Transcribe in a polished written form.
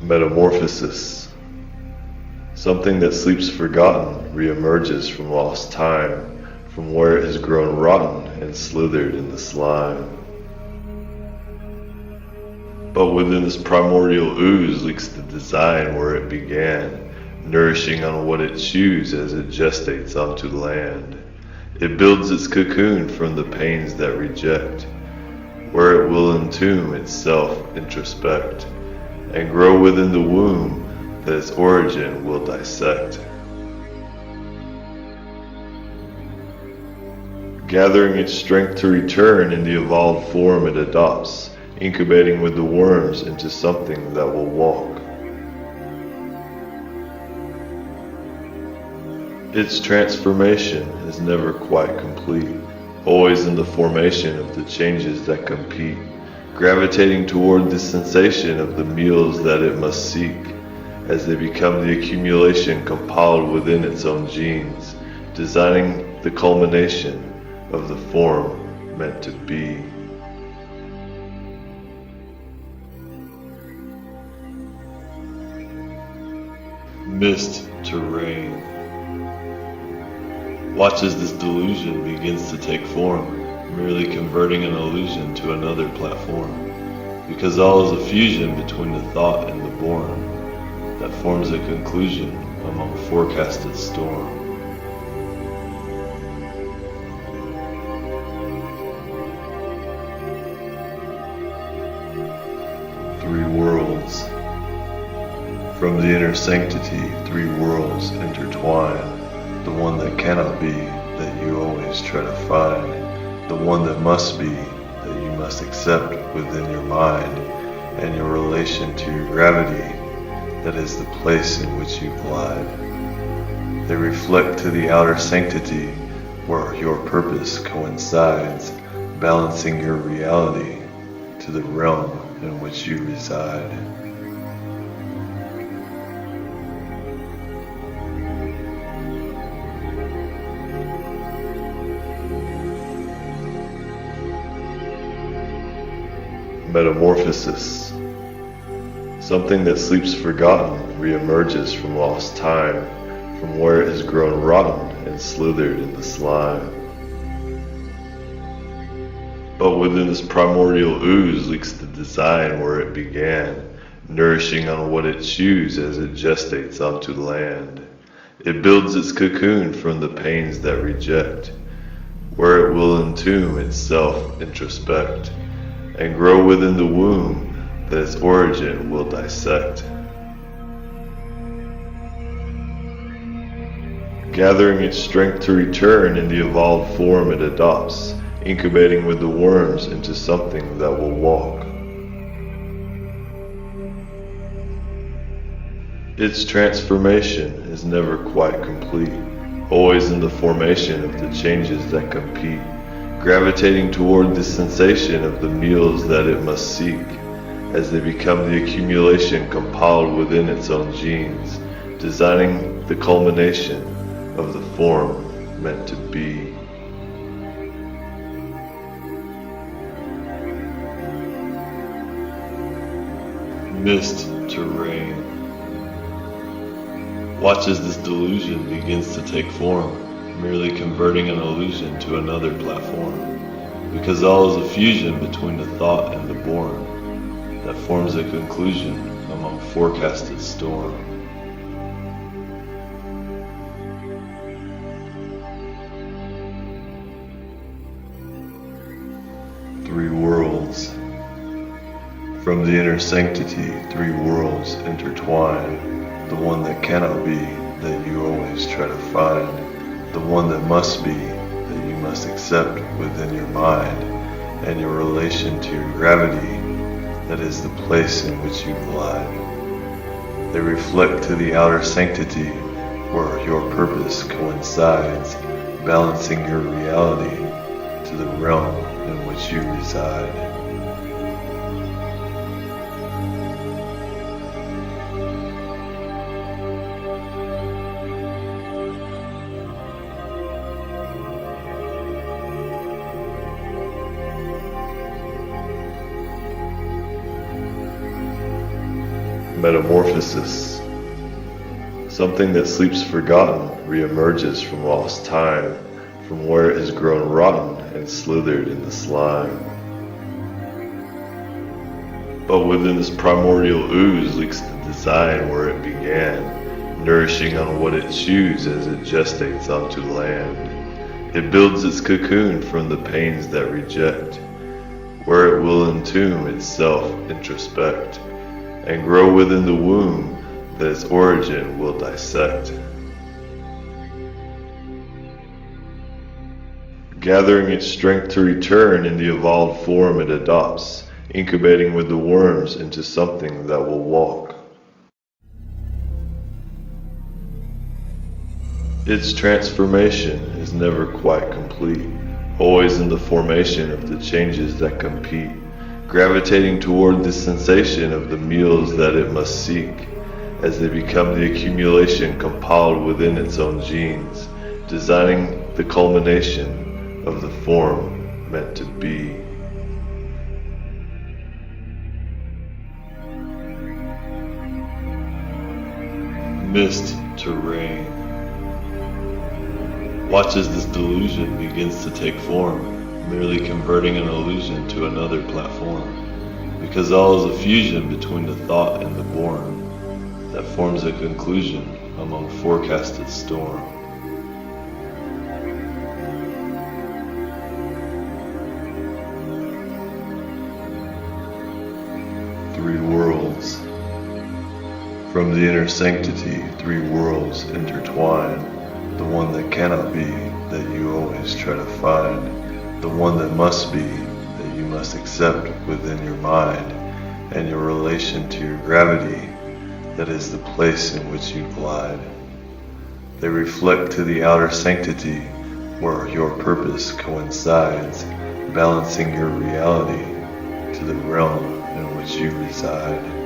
Metamorphosis. Something that sleeps forgotten reemerges from lost time, from where it has grown rotten and slithered in the slime. But within this primordial ooze leaks the design where it began, nourishing on what it chews as it gestates onto land. It builds its cocoon from the pains that reject, where it will entomb itself, introspect, and grow within the womb that its origin will dissect. Gathering its strength to return in the evolved form it adopts, incubating with the worms into something that will walk. Its transformation is never quite complete, always in the formation of the changes that compete, gravitating toward the sensation of the meals that it must seek, as they become the accumulation compiled within its own genes, designing the culmination of the form meant to be. Mist to rain. Watch as this delusion begins to take form, merely converting an illusion to another platform, because all is a fusion between the thought and the born, that forms a conclusion among forecasted storm. Three worlds. From the inner sanctity, three worlds intertwine. The one that cannot be, that you always try to find. The one that must be, that you must accept within your mind. And your relation to your gravity, that is the place in which you glide. They reflect to the outer sanctity, where your purpose coincides, balancing your reality to the realm in which you reside. Metamorphosis. Something that sleeps forgotten reemerges from lost time, from where it has grown rotten and slithered in the slime. But within this primordial ooze leaks the design where it began, nourishing on what it chews as it gestates onto land. It builds its cocoon from the pains that reject, where it will entomb itself, introspect, and grow within the womb that its origin will dissect. Gathering its strength to return in the evolved form it adopts, incubating with the worms into something that will walk. Its transformation is never quite complete, always in the formation of the changes that compete, gravitating toward the sensation of the meals that it must seek, as they become the accumulation compiled within its own genes, designing the culmination of the form meant to be. Mist to rain. Watch as this delusion begins to take form, merely converting an illusion to another platform, because all is a fusion between the thought and the born, that forms a conclusion among forecasted storm. Three worlds. From the inner sanctity, three worlds intertwine. The one that cannot be, that you always try to find. The one that must be, that you must accept within your mind. And your relation to your gravity, that is the place in which you glide. They reflect to the outer sanctity, where your purpose coincides, balancing your reality to the realm in which you reside. Metamorphosis. Something that sleeps forgotten reemerges from lost time, from where it has grown rotten and slithered in the slime. But within this primordial ooze leaks the design where it began, nourishing on what it chews as it gestates onto land. It builds its cocoon from the pains that reject, where it will entomb itself, introspect, and grow within the womb that its origin will dissect. Gathering its strength to return in the evolved form it adopts, incubating with the worms into something that will walk. Its transformation is never quite complete, always in the formation of the changes that compete, gravitating toward the sensation of the meals that it must seek, as they become the accumulation compiled within its own genes, designing the culmination of the form meant to be. Mist to rain. Watch as this delusion begins to take form, merely converting an illusion to another platform, because all is a fusion between the thought and the born, that forms a conclusion among forecasted storm. Three worlds. From the inner sanctity, three worlds intertwine. The one that cannot be, that you always try to find. The one that must be, that you must accept within your mind, and your relation to your gravity, that is the place in which you glide. They reflect to the outer sanctity, where your purpose coincides, balancing your reality to the realm in which you reside.